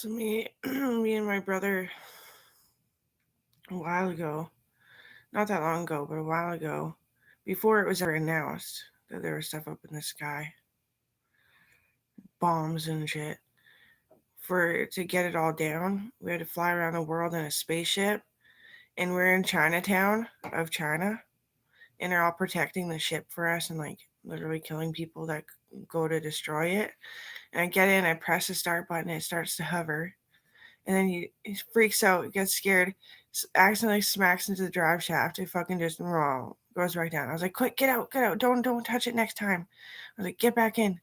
So me and my brother a while ago, not that long ago, but a while ago, before it was ever announced that there was stuff up in the sky, bombs and shit. To get it all down, we had to fly around the world in a spaceship, and we're in Chinatown of China, and they're all protecting the ship for us and like literally killing people that go to destroy it. And I get in, I press the start button, it starts to hover, and then he freaks out, gets scared, accidentally smacks into the drive shaft. It fucking just goes right down. I was like, "Quick, get out! Don't touch it next time." I was like, "Get back in,"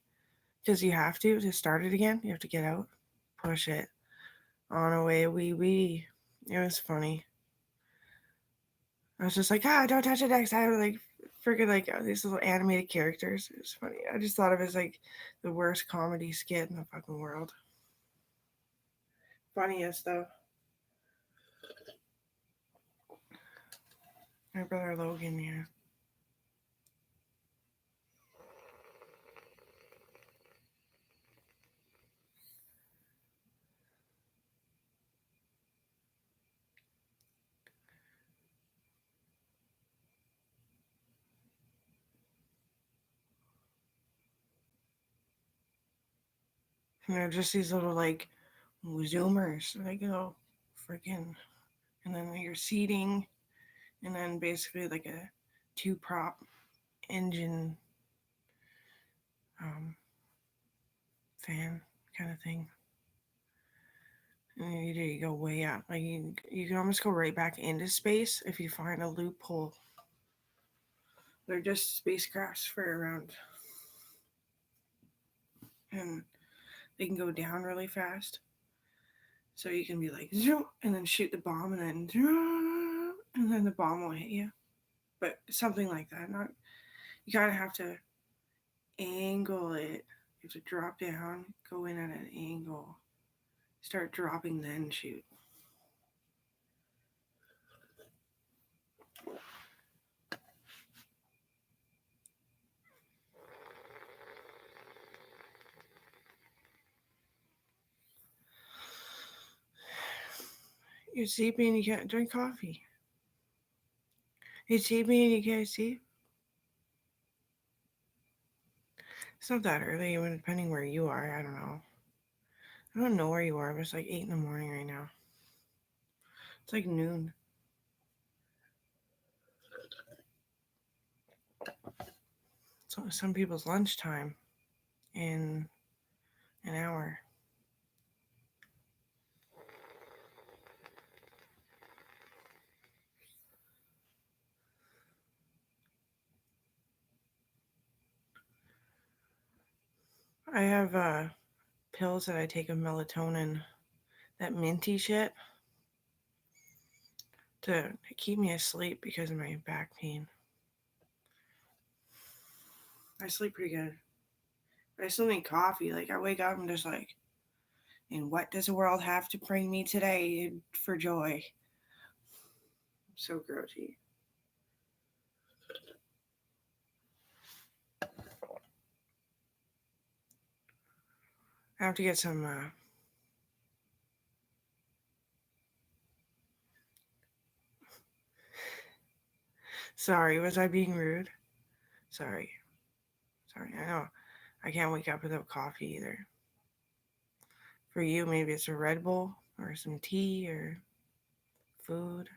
because you have to start it again. You have to get out, push it on away. Wee. It was funny. I was just like, don't touch it next time. Like, freaking like these little animated characters. It was funny. I just thought of it as like the worst comedy skit in the fucking world. Funniest though. My brother Logan, yeah. Just these little like zoomers, like freaking, and then your seating, and then basically like a two prop engine um, fan kind of thing. And you go way up, like you can almost go right back into space if you find a loophole. They're just spacecrafts for around, and they can go down really fast. So you can be like, zoom, and then shoot the bomb, and then zoom, and then the bomb will hit you. But something like that. Not you gotta have to angle it. You have to drop down, go in at an angle, start dropping, then shoot. You're sleeping and you can't drink coffee. You're sleeping and you can't sleep. It's not that early, even depending where you are. I don't know. I don't know where you are, but it's like 8 in the morning right now. It's like noon. So some people's lunchtime in an hour. I have pills that I take of melatonin, that minty shit, to keep me asleep because of my back pain. I sleep pretty good. But I still need coffee. Like, I wake up and just like, and what does the world have to bring me today for joy? So grody. I have to get some. Sorry, was I being rude? Sorry. Sorry. I know. I can't wake up without coffee either. For you, maybe it's a Red Bull or some tea or food.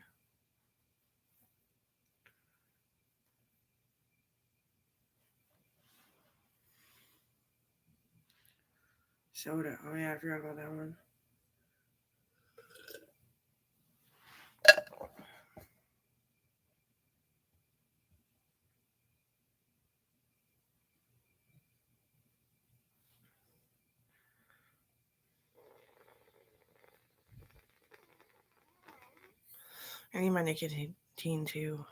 Soda. Oh, yeah, I forgot about that one. I need my nicotine too.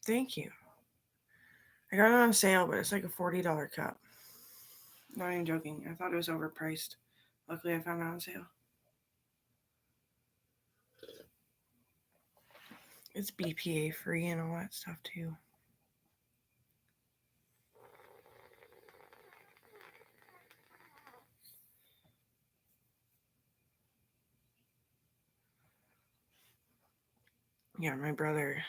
Thank you. I got it on sale, but it's like a $40 cup. Not even joking. I thought it was overpriced. Luckily, I found it on sale. It's BPA free and all that stuff too. Yeah, my brother.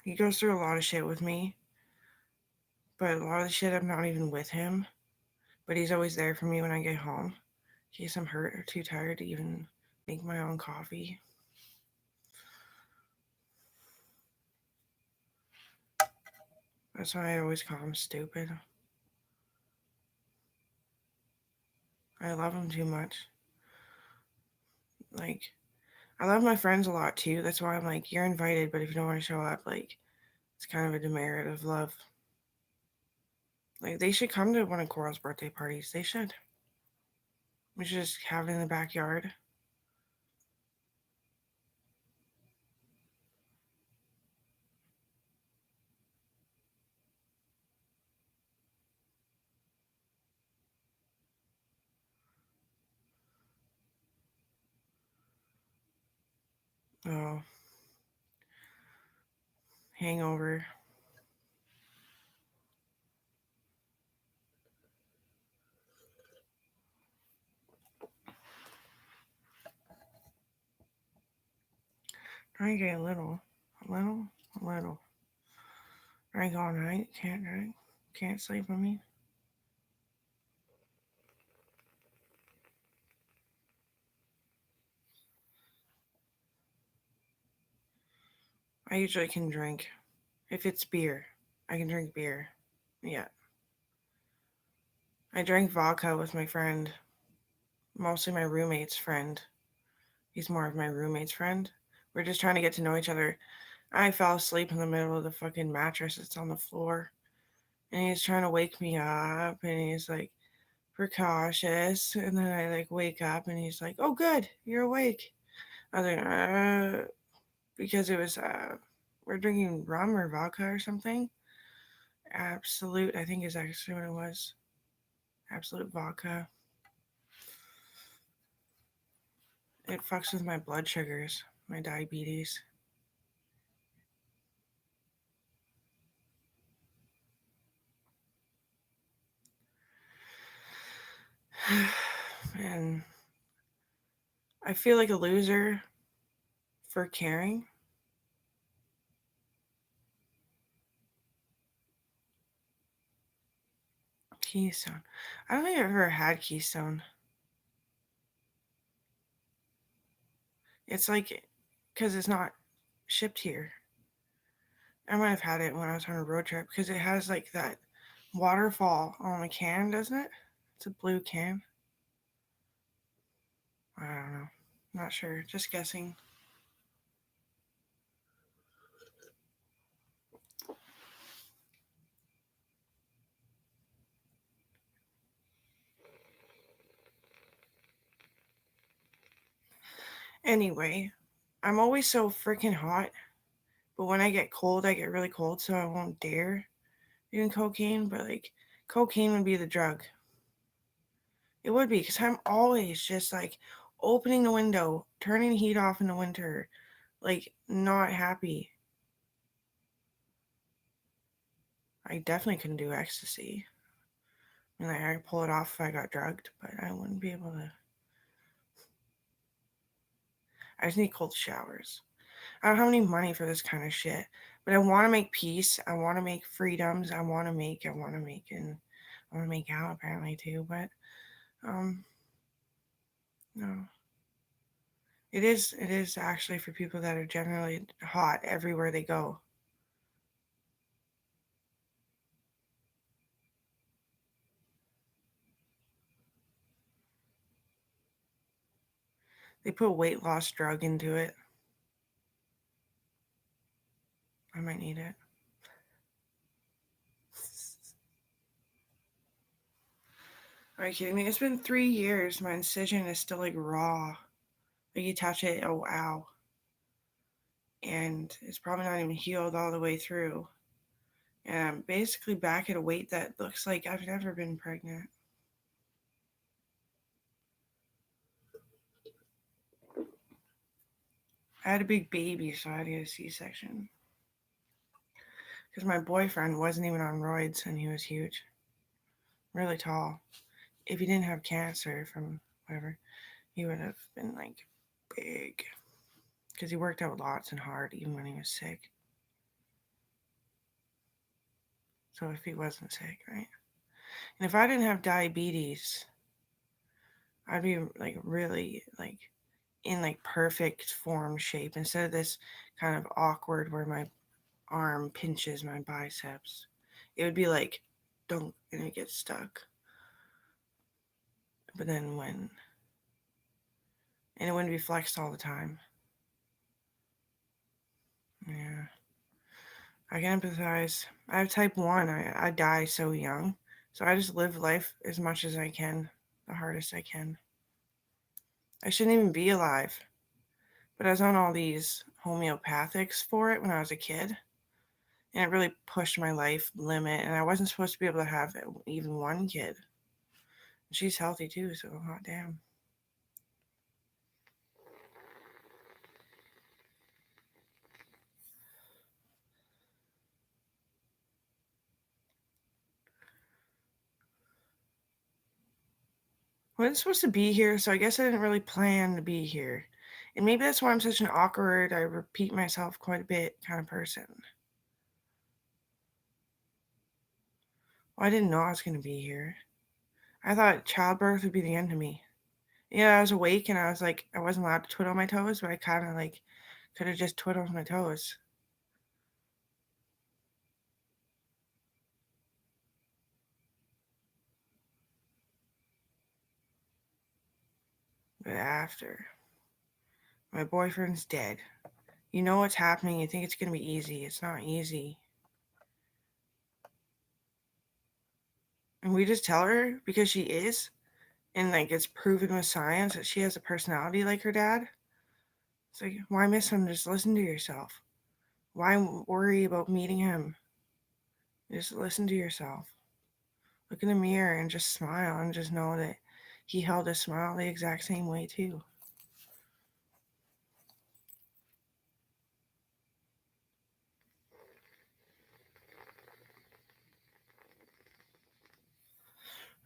He goes through a lot of shit with me, but a lot of the shit I'm not even with him. But he's always there for me when I get home, in case I'm hurt or too tired to even make my own coffee. That's why I always call him stupid. I love him too much. Like, I love my friends a lot too. That's why I'm like, you're invited, but if you don't want to show up, like, it's kind of a demerit of love. Like, they should come to one of Coral's birthday parties. They should. We should just have it in the backyard. Oh, hangover. Drink a little, a little, a little. Drink all night. Can't drink. Can't sleep with me. I usually can drink. If it's beer, I can drink beer. Yeah. I drank vodka with my friend, mostly my roommate's friend. He's more of my roommate's friend. We're just trying to get to know each other. I fell asleep in the middle of the fucking mattress that's on the floor. And he's trying to wake me up. And he's like, precautious. And then I like wake up and he's like, oh, good, you're awake. I was like, because it was, we're drinking rum or vodka or something. Absolute, I think is actually what it was. Absolute vodka. It fucks with my blood sugars, my diabetes. And I feel like a loser for caring. Keystone. I don't think I've ever had Keystone. It's like, because it's not shipped here. I might have had it when I was on a road trip because it has like that waterfall on the can, doesn't it? It's a blue can. I don't know. Not sure. Just guessing. Anyway, I'm always so freaking hot, but when I get cold, I get really cold, so I won't dare doing cocaine. But like, cocaine would be the drug. It would be because I'm always just like opening the window, turning the heat off in the winter, like not happy. I definitely couldn't do ecstasy. I mean, like, I could pull it off if I got drugged, but I wouldn't be able to. I just need cold showers. I don't have any money for this kind of shit, but I want to make peace. I want to make freedoms. I want to make, and I want to make out apparently too, but um, no. It is actually for people that are generally hot everywhere they go. They put weight loss drug into it. I might need it. Are you kidding me? It's been 3 years. My incision is still like raw. Like you touch it, oh ow. And it's probably not even healed all the way through. And I'm basically back at a weight that looks like I've never been pregnant. I had a big baby, so I had to get a C-section. Because my boyfriend wasn't even on roids and he was huge. Really tall. If he didn't have cancer from whatever, he would have been like big. because he worked out lots and hard even when he was sick. So if he wasn't sick, right? And if I didn't have diabetes, I'd be like really like in like perfect form shape instead of this kind of awkward where my arm pinches my biceps. It would be like don't and it gets stuck. But then when and it wouldn't be flexed all the time. Yeah. I can empathize. I have type 1. I die so young. So I just live life as much as I can, the hardest I can. I shouldn't even be alive. But I was on all these homeopathics for it when I was a kid. And it really pushed my life limit. And I wasn't supposed to be able to have even one kid. She's healthy too, so hot damn. I wasn't supposed to be here, so I guess I didn't really plan to be here. And maybe that's why I'm such an awkward, I repeat myself quite a bit kind of person. Well, I didn't know I was going to be here. I thought childbirth would be the end of me. Yeah, I was awake and I was like, I wasn't allowed to twiddle my toes, but I kind of like could have just twiddled my toes. But after, my boyfriend's dead. You know what's happening. You think it's going to be easy. It's not easy. And we just tell her because she is. And like it's proven with science that she has a personality like her dad. It's like, why miss him? Just listen to yourself. Why worry about meeting him? Just listen to yourself. Look in the mirror and just smile and just know that he held his smile the exact same way too.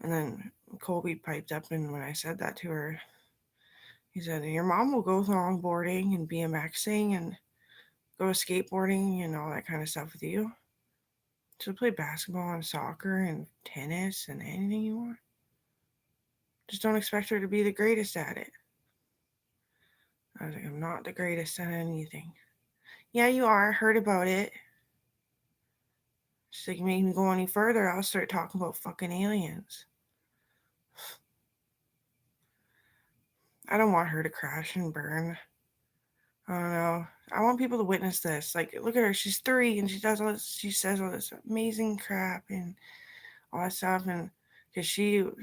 And then Colby piped up, and when I said that to her, he said, your mom will go longboarding and BMXing and go skateboarding and all that kind of stuff with you. She'll play basketball and soccer and tennis and anything you want. Just don't expect her to be the greatest at it. I was like, I'm not the greatest at anything. Yeah, you are. I heard about it. She's like, make me go any further, I'll start talking about fucking aliens. I don't want her to crash and burn. I don't know. I want people to witness this. Like, look at her. She's 3 and she does all this. She says all this amazing crap and all that stuff. And because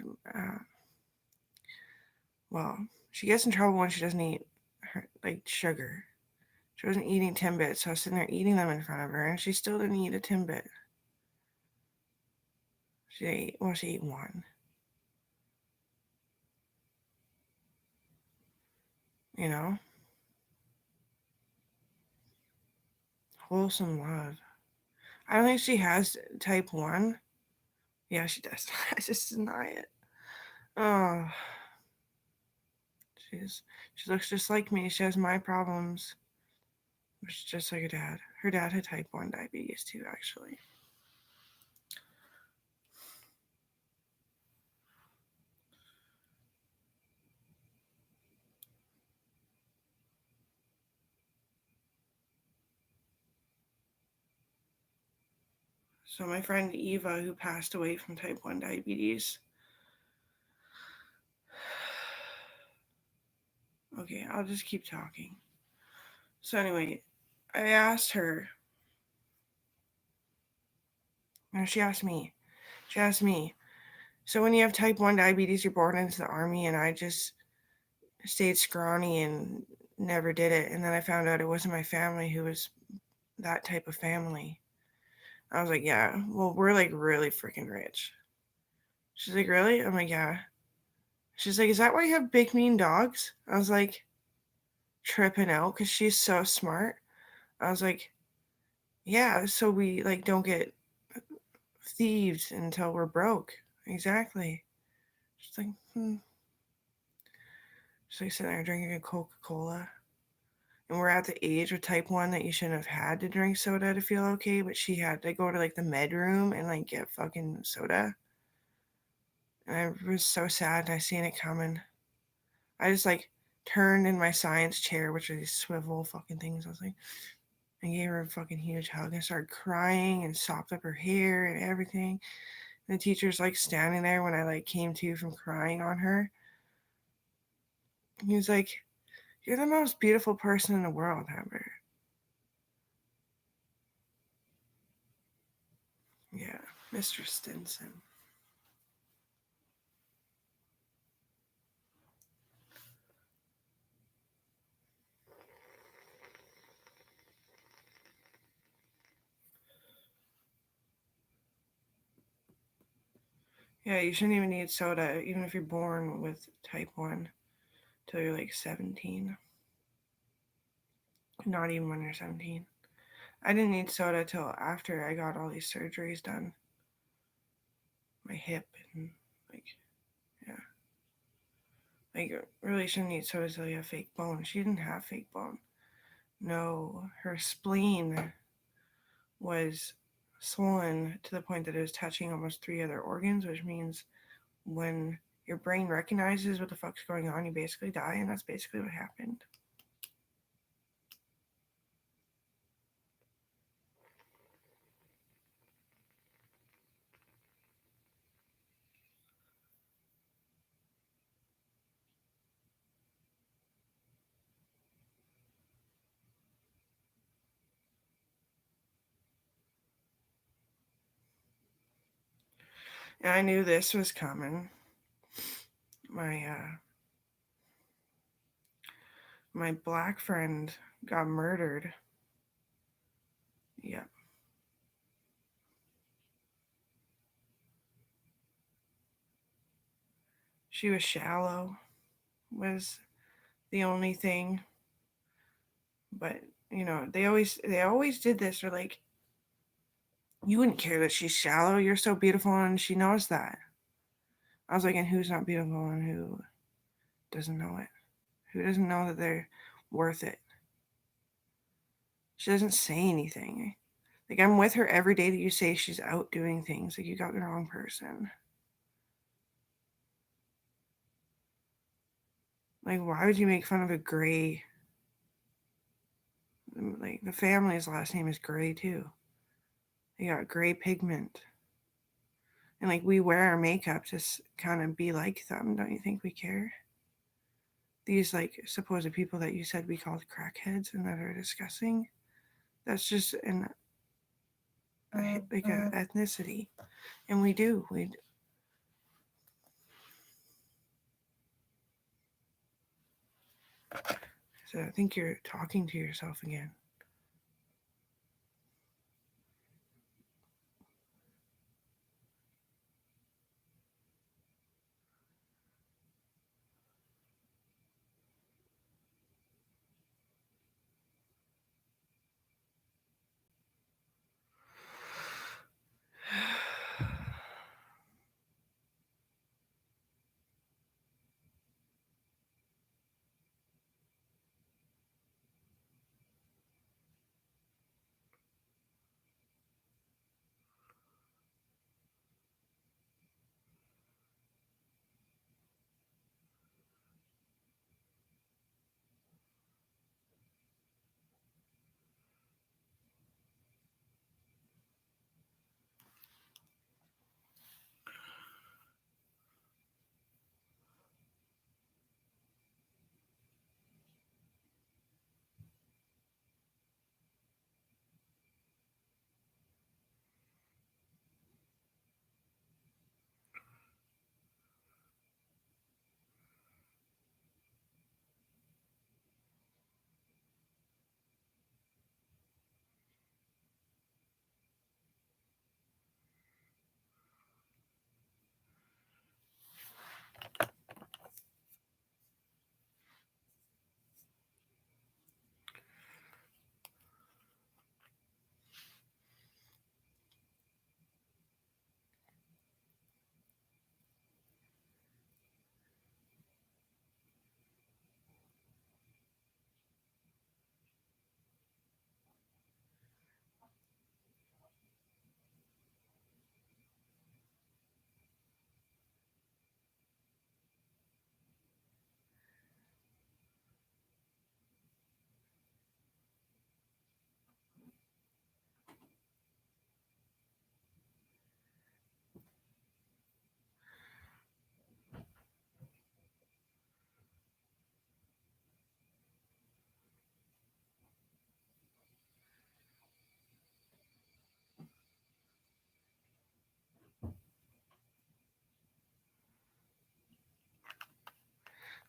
well, she gets in trouble when she doesn't eat like sugar. She wasn't eating Timbits, so I was sitting there eating them in front of her, and she still didn't eat a Timbit. She ate one. You know, wholesome love. I don't think she has type 1. Yeah, she does. I just deny it. Oh, she looks just like me. She has my problems. She's just like her dad. Her dad had type 1 diabetes too, actually. So my friend Eva, who passed away from type 1 diabetes. Okay, I'll just keep talking. So anyway, I asked her. No, she asked me. She asked me. So when you have type 1 diabetes, you're born into the army, and I just stayed scrawny and never did it. And then I found out it wasn't my family who was that type of family. I was like, yeah, well, we're like really freaking rich. She's like, really? I'm like, yeah. She's like, is that why you have big mean dogs? I was like, tripping out because she's so smart. I was like, yeah, so we like don't get thieves until we're broke. Exactly. She's like, She's like sitting there drinking a Coca-Cola. and we're at the age with type 1 that you shouldn't have had to drink soda to feel okay, but she had to go to like the med room and like get fucking soda. And I was so sad and I seen it coming. I just like turned in my science chair, which are these swivel fucking things. I was like, I gave her a fucking huge hug and started crying and sopped up her hair and everything. And the teacher's like standing there when I like came to from crying on her. He was like, "You're the most beautiful person in the world, Amber." Yeah, Mr. Stinson. Yeah, you shouldn't even need soda, even if you're born with type 1, till you're like 17. Not even when you're 17. I didn't need soda till after I got all these surgeries done. My hip and like, yeah. Like, really shouldn't need soda till you have fake bone. She didn't have fake bone. No, her spleen was swollen to the point that it was touching almost 3 other organs, which means when your brain recognizes what the fuck's going on, you basically die, and that's basically what happened. And I knew this was coming. My my black friend got murdered. Yep. She was shallow, was the only thing. But they always did this, or like, you wouldn't care that she's shallow. You're so beautiful, and she knows that. I was like, and who's not beautiful and who doesn't know it? Who doesn't know that they're worth it? She doesn't say anything. Like, I'm with her every day that you say she's out doing things. Like, you got the wrong person. Like, why would you make fun of a gray? Like, the family's last name is Gray, too. They got gray pigment. And, like, we wear our makeup to kind of be like them. Don't you think we care? These, like, supposed people that you said we called crackheads and that are disgusting. That's just like a ethnicity. And we do. So I think you're talking to yourself again.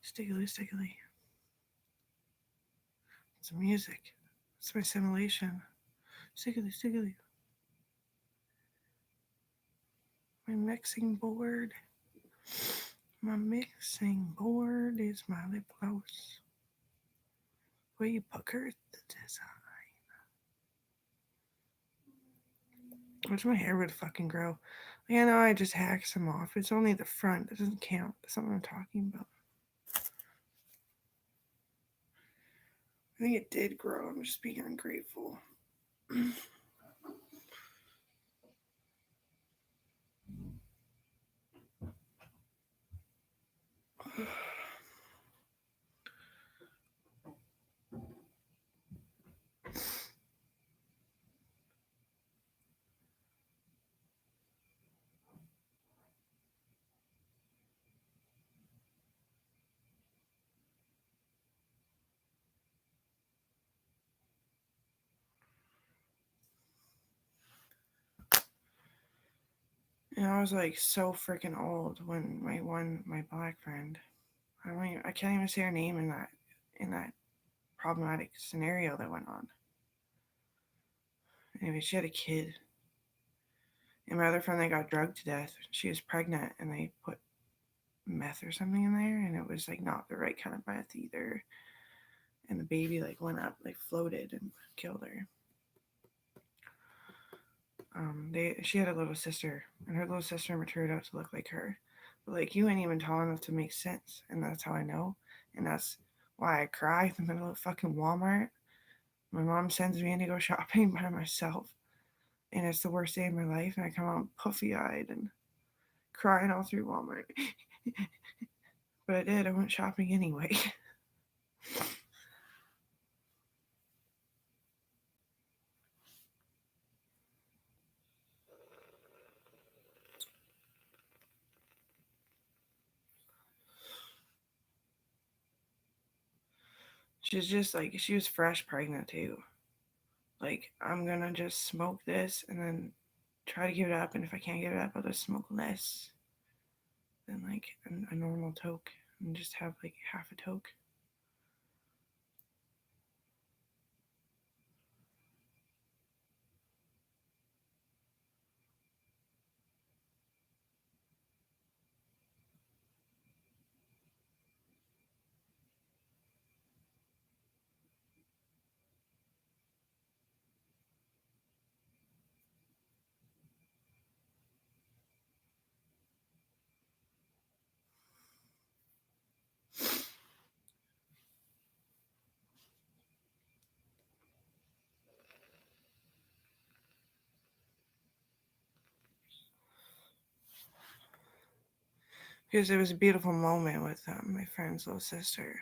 Stiggly, stiggly. It's music. It's my simulation. Stiggly, stiggly. My mixing board. My mixing board is my lip gloss. Where you pucker the design. Wish my hair would fucking grow. Yeah, no, I just hacked some off. It's only the front. It doesn't count. That's not what I'm talking about. I think it did grow. I'm just being ungrateful. And I was like so freaking old when my black friend, I can't even say her name in that problematic scenario that went on. Anyway, she had a kid. And my other friend, they got drugged to death. She was pregnant, and they put meth or something in there, and it was like not the right kind of meth either. And the baby like went up, like floated, and killed her. She had a little sister, and her little sister matured out to look like her. But like you ain't even tall enough to make sense, and that's how I know, and that's why I cry in the middle of fucking Walmart. My mom sends me in to go shopping by myself, and it's the worst day of my life, and I come out puffy eyed and crying all through Walmart. But I did. I went shopping anyway. She's just like, she was fresh pregnant too. Like, I'm gonna just smoke this and then try to give it up. And if I can't give it up, I'll just smoke less than like a normal toke and just have like half a toke. Because it was a beautiful moment with my friend's little sister.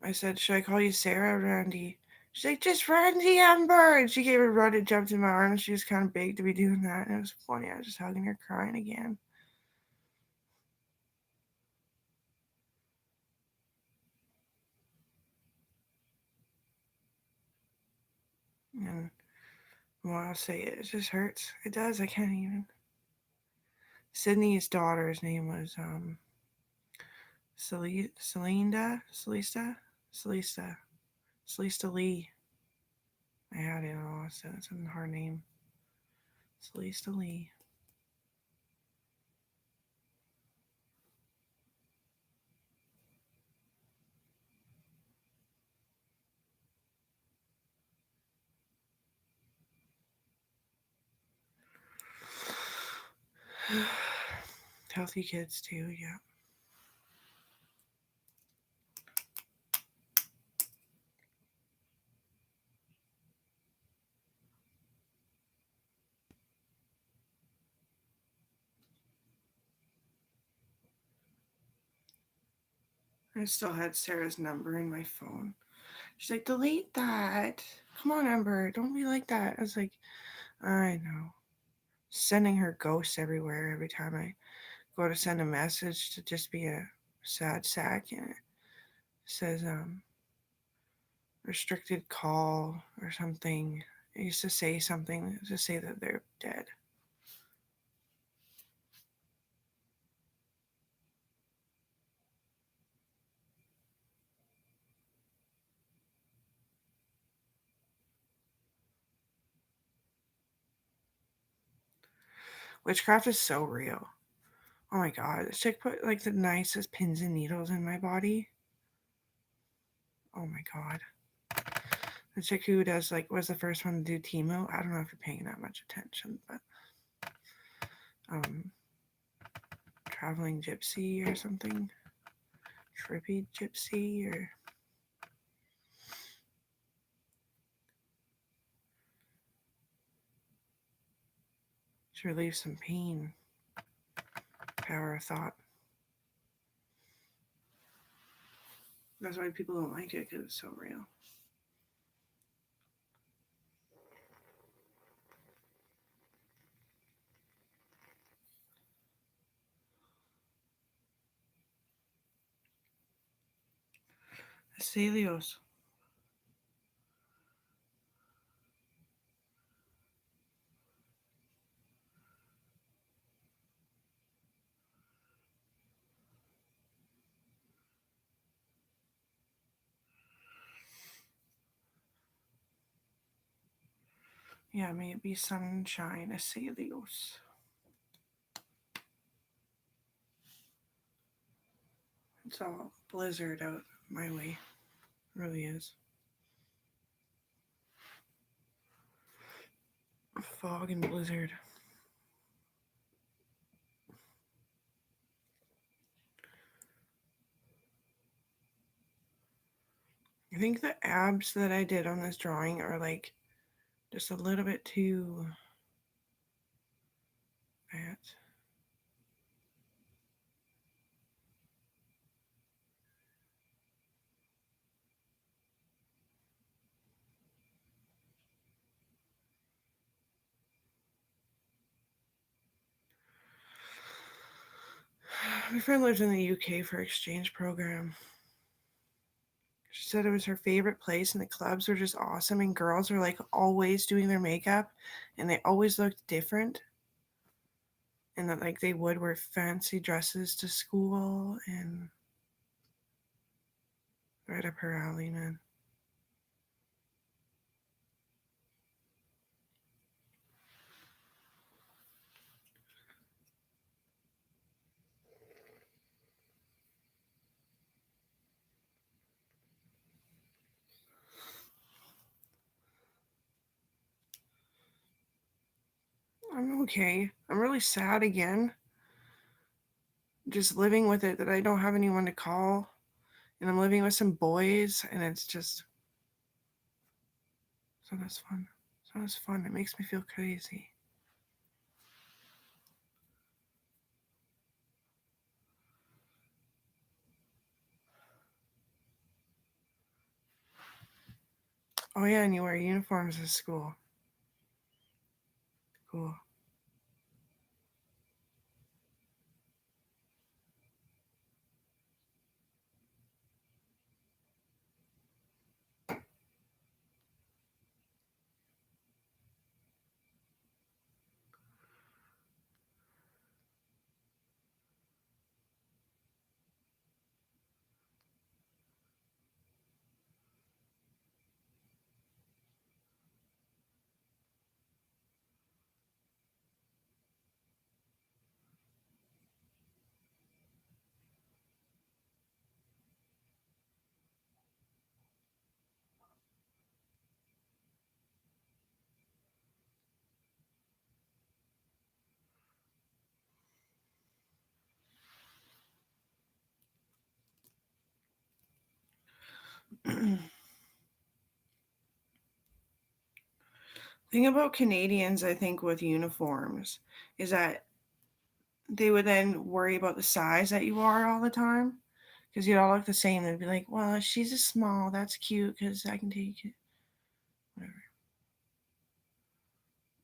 I said, "Should I call you Sarah or Randy?" She's like, "Just Randy, Amber." And she gave a run and jumped in my arms. She was kind of big to be doing that. And it was funny. I was just hugging her, crying again. And well, I'll say it just hurts. It does. I can't even. Sydney's daughter's name was Celesta, Celesta Lee. I had it all. So it's a hard name. Celesta Lee. Healthy kids too. Yeah. I still had Sarah's number in my phone. She's like, delete that. Come on, Amber. Don't be like that. I was like, I know. Sending her ghosts everywhere every time I go to send a message to just be a sad sack. And it says, restricted call or something. It used to say something to say that they're dead. Witchcraft is so real. Oh my god, this chick put like the nicest pins and needles in my body. Oh my god. The chick who does like was the first one to do Timo. I don't know if you're paying that much attention, but traveling gypsy or something. Trippy gypsy or to relieve some pain. Power of thought. That's why people don't like it, because it's so real. Celios. Yeah, may it be sunshine, Celios. It's all blizzard out my way. It really is. Fog and blizzard. I think the abs that I did on this drawing are like just a little bit too fat. My friend lives in the UK for exchange program. She said it was her favorite place, and the clubs were just awesome, and girls were like always doing their makeup, and they always looked different, and that like they would wear fancy dresses to school, and right up her alley, man. I'm okay. I'm really sad again. Just living with it that I don't have anyone to call, and I'm living with some boys, and it's just so that's fun. So that's fun. It makes me feel crazy. Oh yeah, and you wear uniforms at school. Cool. Thing about Canadians, I think, with uniforms is that they would then worry about the size that you are all the time because you'd all look the same. They'd be like, well, she's a small. That's cute because I can take it. Whatever.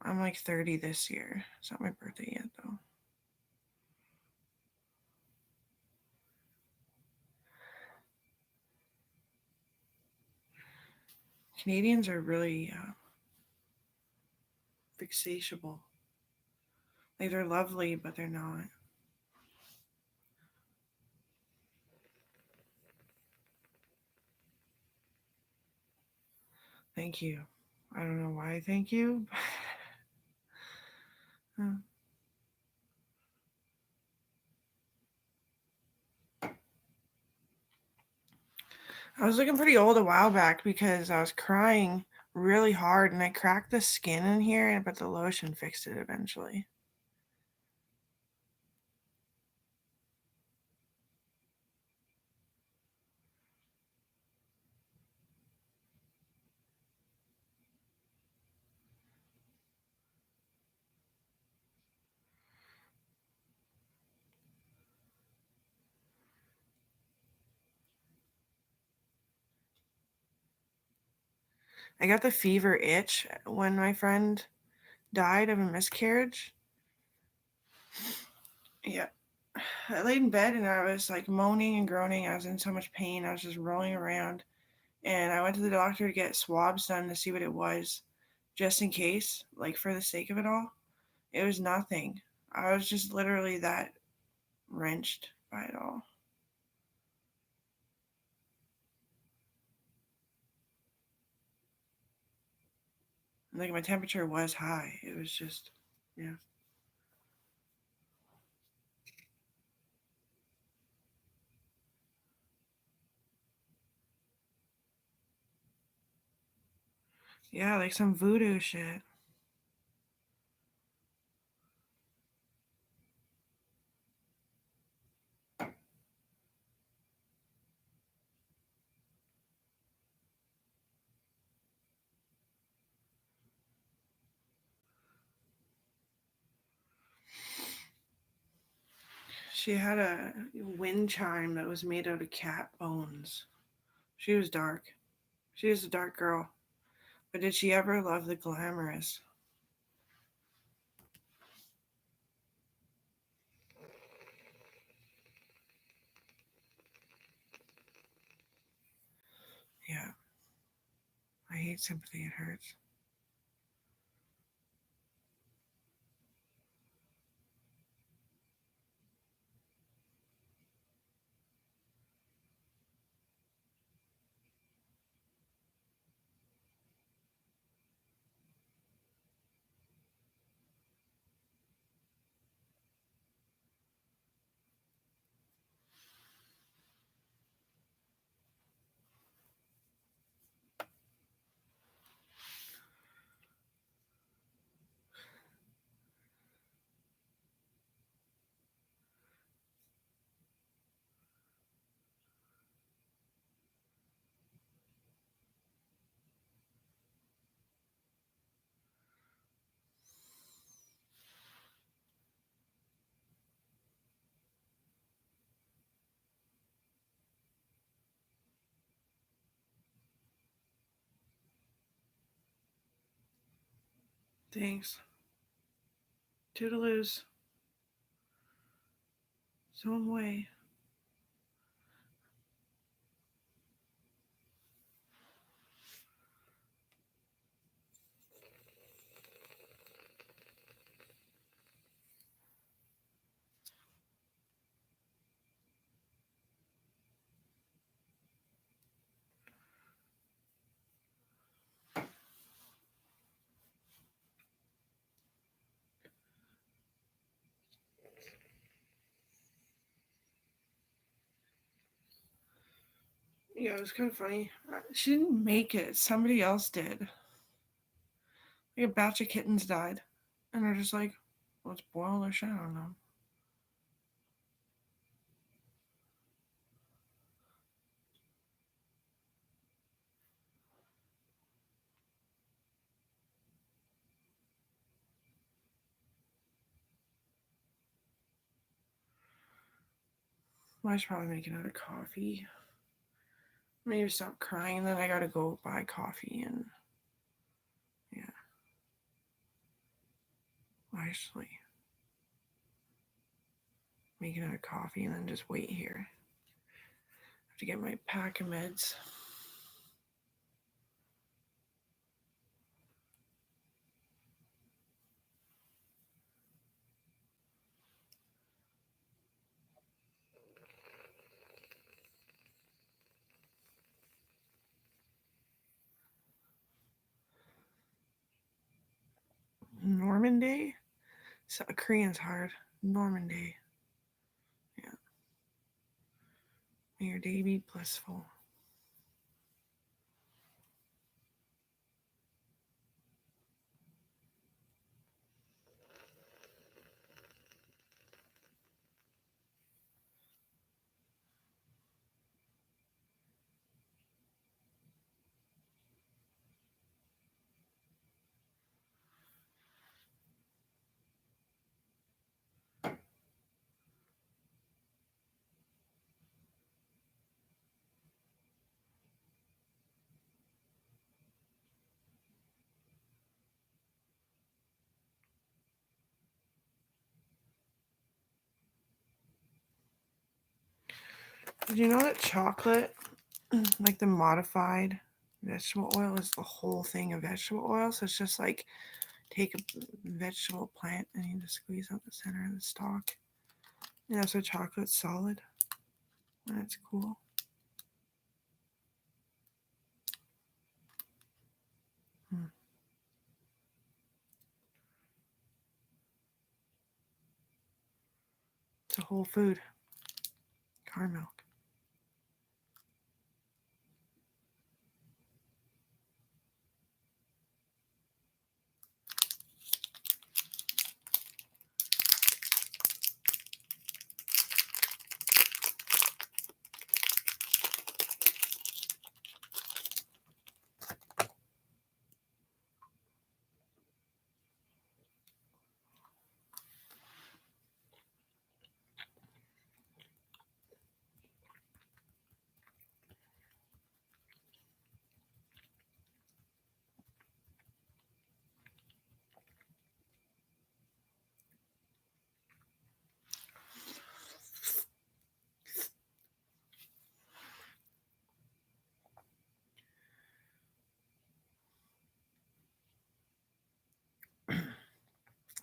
I'm like 30 this year. It's not my birthday yet, though. Canadians are really fixatiable. Like, they're lovely, but they're not. Thank you. I don't know why I thank you. I was looking pretty old a while back because I was crying really hard and I cracked the skin in here, but the lotion fixed it eventually. I got the fever itch when my friend died of a miscarriage. Yeah. I laid in bed and I was like moaning and groaning. I was in so much pain. I was just rolling around. And I went to the doctor to get swabs done to see what it was, just in case, like for the sake of it all. It was nothing. I was just literally that wrenched by it all. Like my temperature was high. It was just, yeah. Yeah, like some voodoo shit. She had a wind chime that was made out of cat bones. She was dark. She was a dark girl. But did she ever love the glamorous? Yeah. I hate sympathy. It hurts. Thanks. Toodaloos. So I'm away. Yeah, it was kind of funny. She didn't make it. Somebody else did. Like a batch of kittens died. And they're just like, let's boil their shit on them. Well, I should probably make another coffee. Maybe stop crying. Then I gotta go buy coffee and yeah, actually make another coffee and then just wait here. I have to get my pack of meds. Normandy? So, Korean's hard. Normandy. Yeah. May your day be blissful. Did you know that chocolate, like the modified vegetable oil, is the whole thing of vegetable oil? So it's just like take a vegetable plant and you just squeeze out the center of the stalk. And that's why chocolate's solid. And it's cool. It's a whole food. Caramel.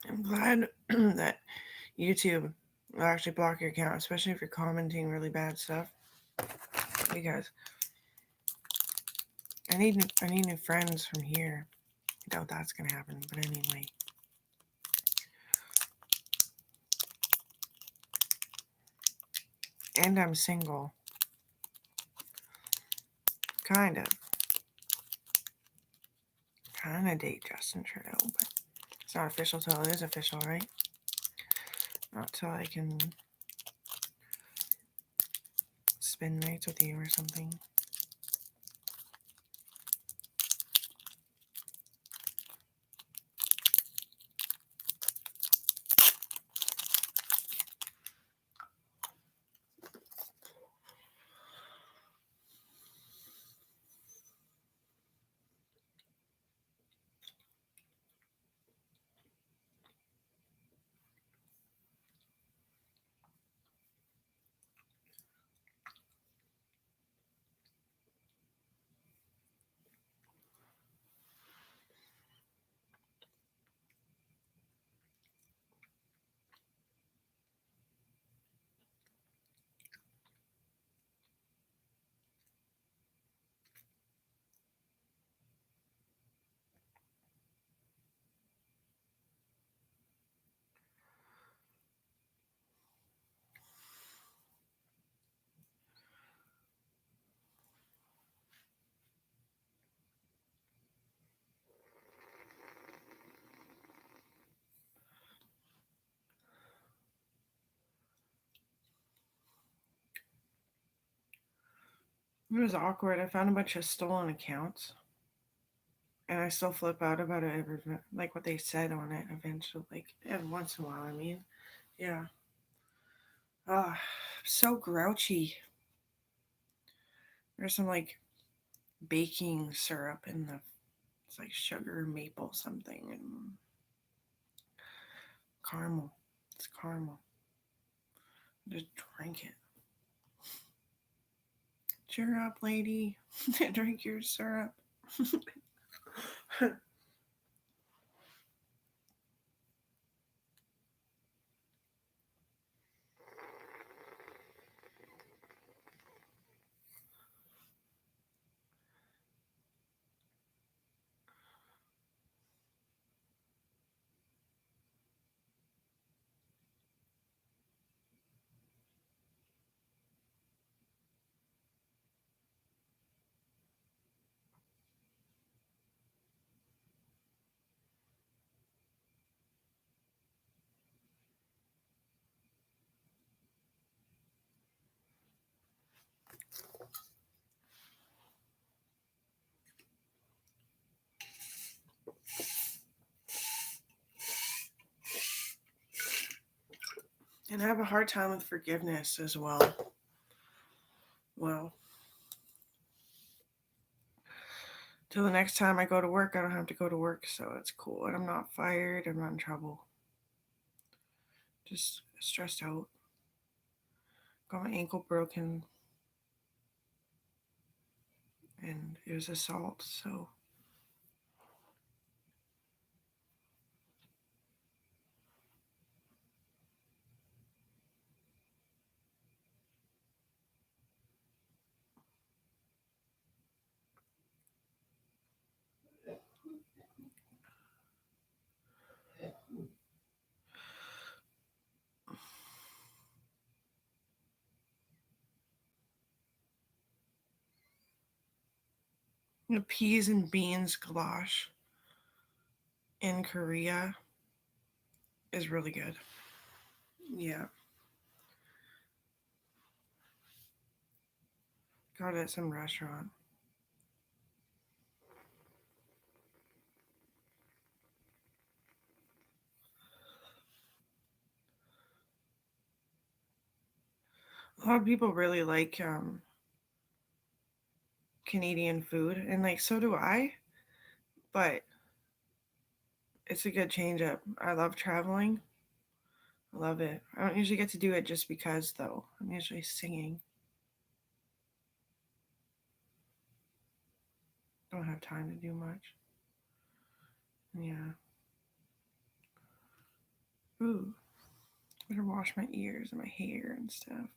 I'm glad that YouTube will actually block your account, especially if you're commenting really bad stuff. Because I need new friends from here. I doubt that's gonna happen, but anyway. And I'm single. Kind of. Kind of date Justin Trudeau, but it's not official till it is official, right? Not till I can spend nights with you or something. It was awkward. I found a bunch of stolen accounts. And I still flip out about it every, like what they said on it eventually. Like every once in a while, I mean. Yeah. Ah, so grouchy. There's some like baking syrup in the, it's like sugar maple something and caramel. It's caramel. Just drink it. Cheer up, lady. Drink your syrup. And I have a hard time with forgiveness as well. Well, till the next time I go to work, I don't have to go to work, so it's cool. And I'm not fired, I'm not in trouble. Just stressed out. Got my ankle broken and it was assault. So the peas and beans goulash in Korea is really good. Yeah, got it at some restaurant. A lot of people really like Canadian food, and like so do I. But it's a good change up. I love traveling. I love it. I don't usually get to do it just because, though. I'm usually singing. Don't have time to do much. Yeah. Ooh, better wash my ears and my hair and stuff.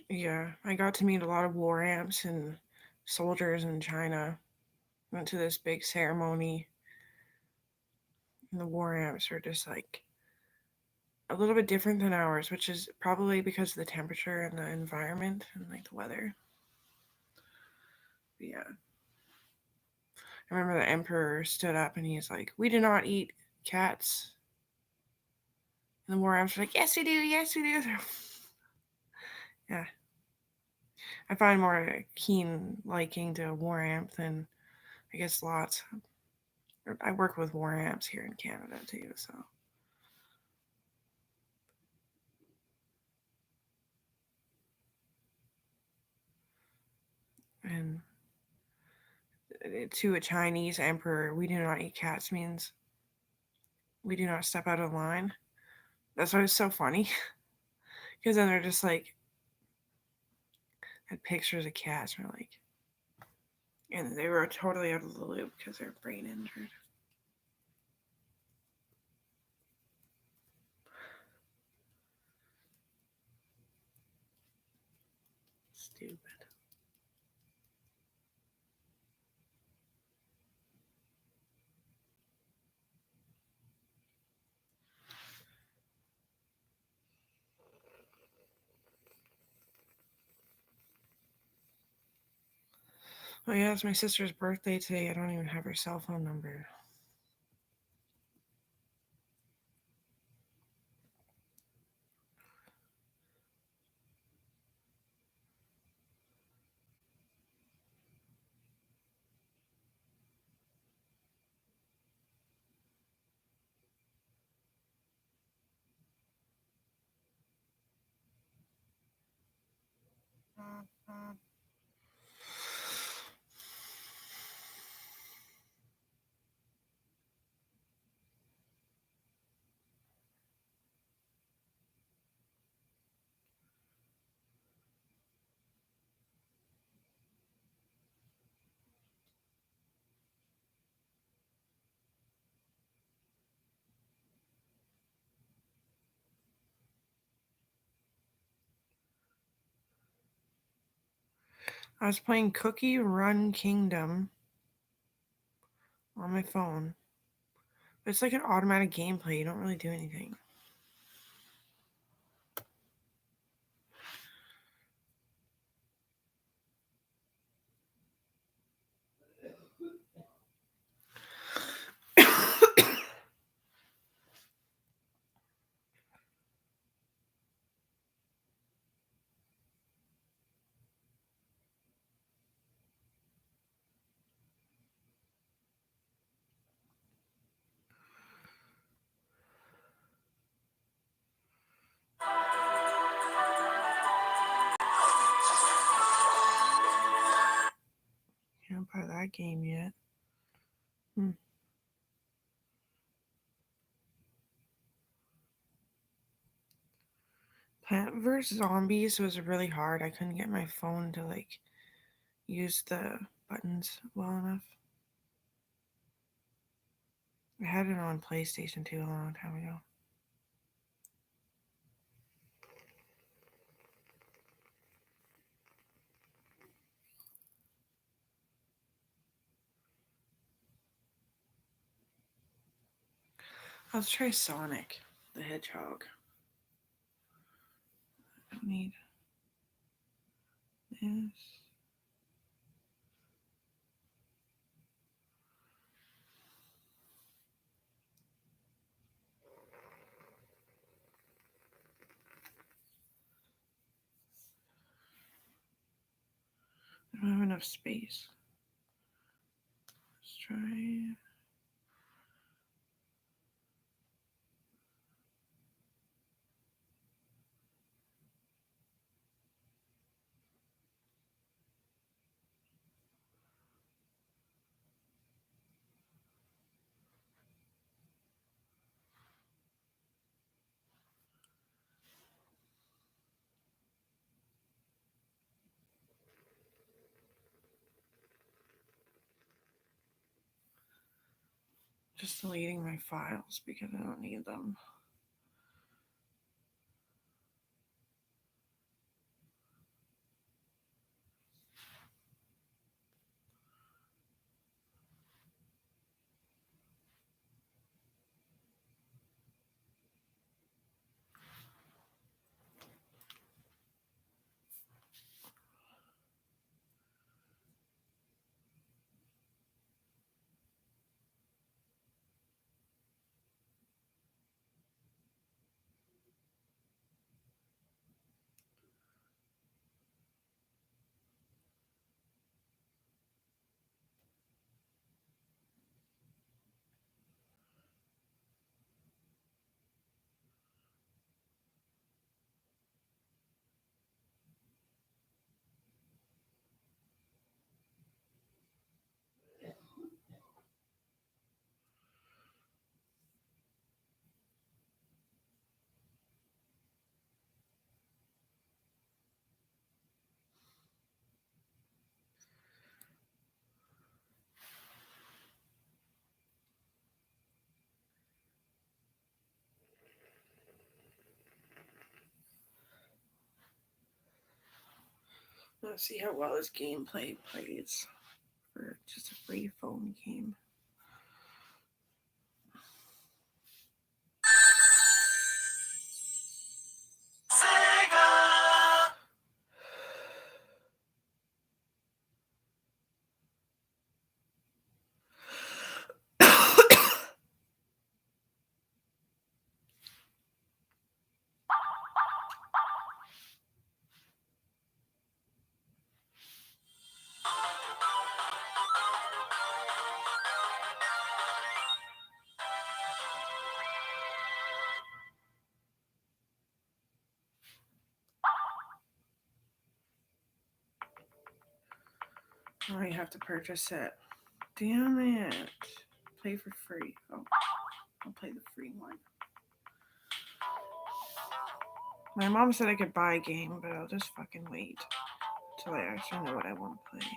Yeah, I got to meet a lot of war amps and soldiers in China. Went to this big ceremony, and the war amps are just like a little bit different than ours, which is probably because of the temperature and the environment and like the weather. But yeah, I remember the emperor stood up and he's like, "We do not eat cats." And the war amps were like, "Yes, we do. Yes, we do." Yeah, I find more keen liking to war amp than I guess lots. I work with war amps here in Canada too, so. And to a Chinese emperor, we do not eat cats means we do not step out of line. That's why it's so funny. Because then they're just like, had pictures of cats, and we're like, and they were totally out of the loop because they're brain injured. Stupid. Oh yeah, it's my sister's birthday today. I don't even have her cell phone number. I was playing Cookie Run Kingdom on my phone. It's like an automatic gameplay. You don't really do anything. that game yet. Plant vs. Zombies was really hard. I couldn't get my phone to like use the buttons well enough. I had it on PlayStation 2 a long time ago. Let's try Sonic the Hedgehog. I don't need this. I don't have enough space. Let's try. Just deleting my files because I don't need them. Let's see how well this gameplay plays for just a free phone game. Oh, you have to purchase it. Damn it. Play for free. Oh, I'll play the free one. My mom said I could buy a game, but I'll just fucking wait till I actually know what I want to play.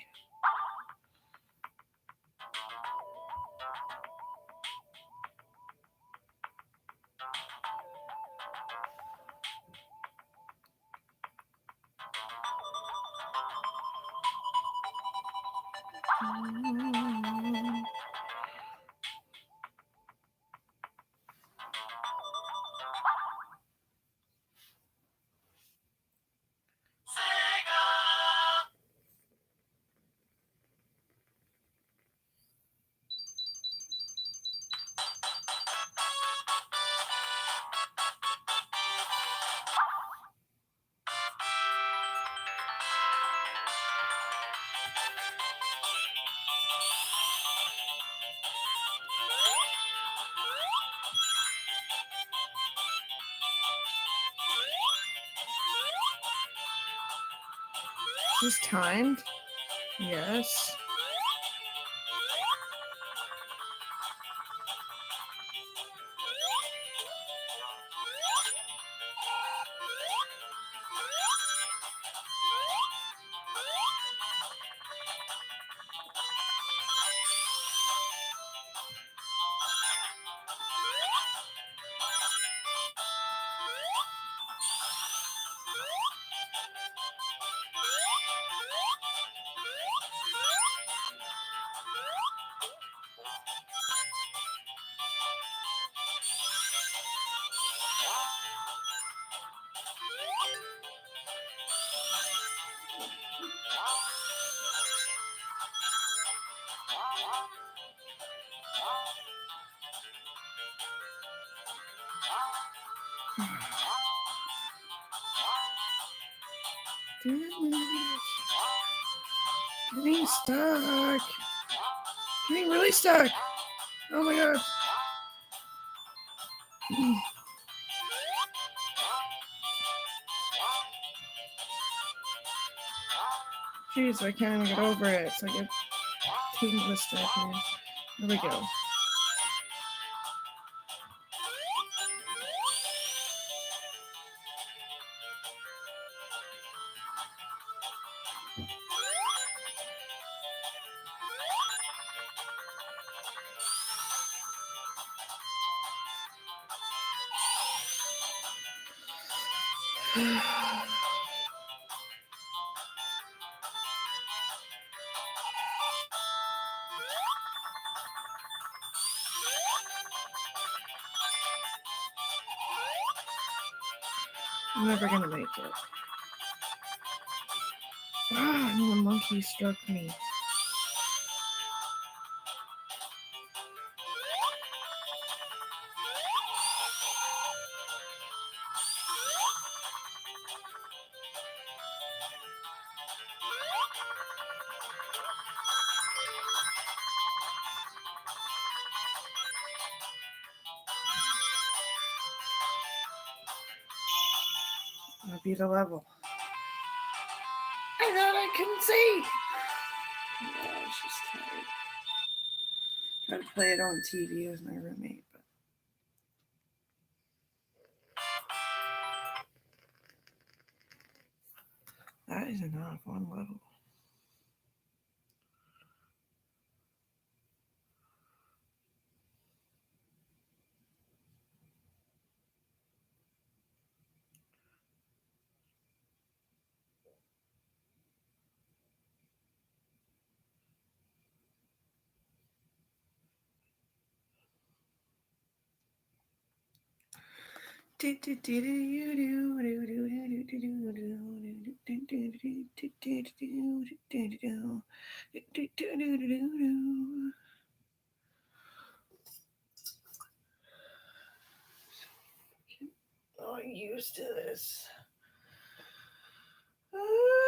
Is this timed? Yes. Getting stuck. Getting really stuck. Oh my god. Jeez, I can't even get over it. It's like a tongue twister. Here we go. I'm never gonna make it. Ah, and the monkey struck me. I beat a level. I thought I couldn't see. Oh, I was just tired. Tried to play it on TV with my roommate, but that is enough. One level. Oh, I'm used to this. Oh.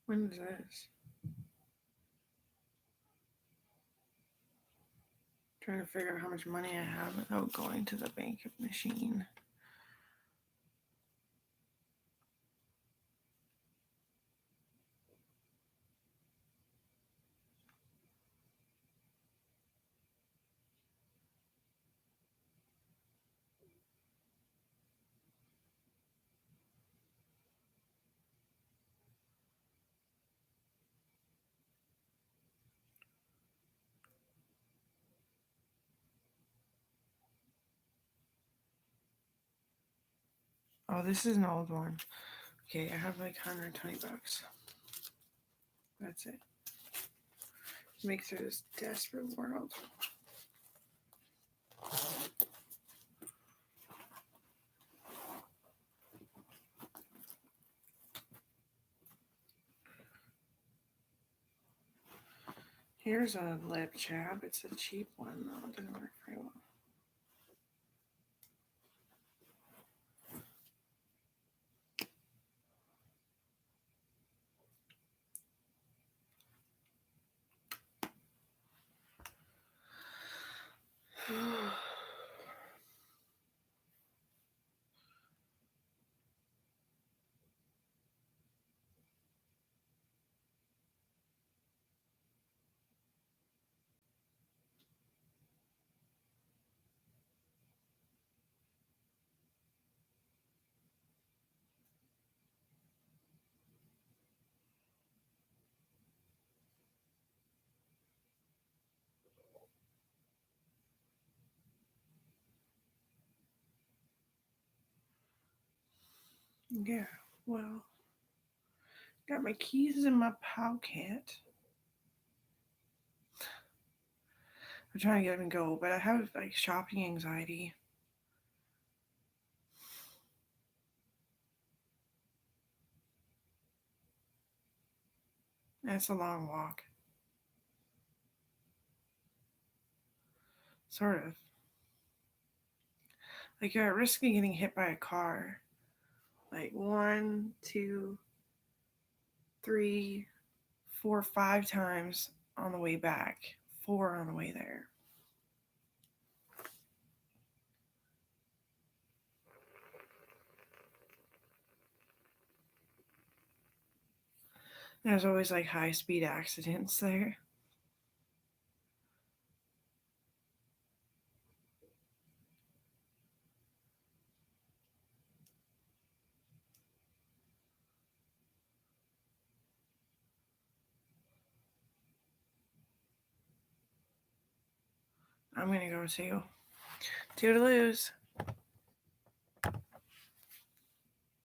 When is this? Trying to figure out how much money I have without going to the bank machine. Oh, this is an old one. Okay, I have like $120. That's it. Make through this desperate world. Here's a lip chap. It's a cheap one though. It doesn't work very well. Yeah, well, got my keys in my pocket. I'm trying to get them and go, but I have like shopping anxiety. And it's a long walk. Sort of. Like you're at risk of getting hit by a car. Like 1, 2, 3, 4, 5 times on the way back. 4 on the way there. There's always like high speed accidents there. I'm gonna go too. Toodaloos.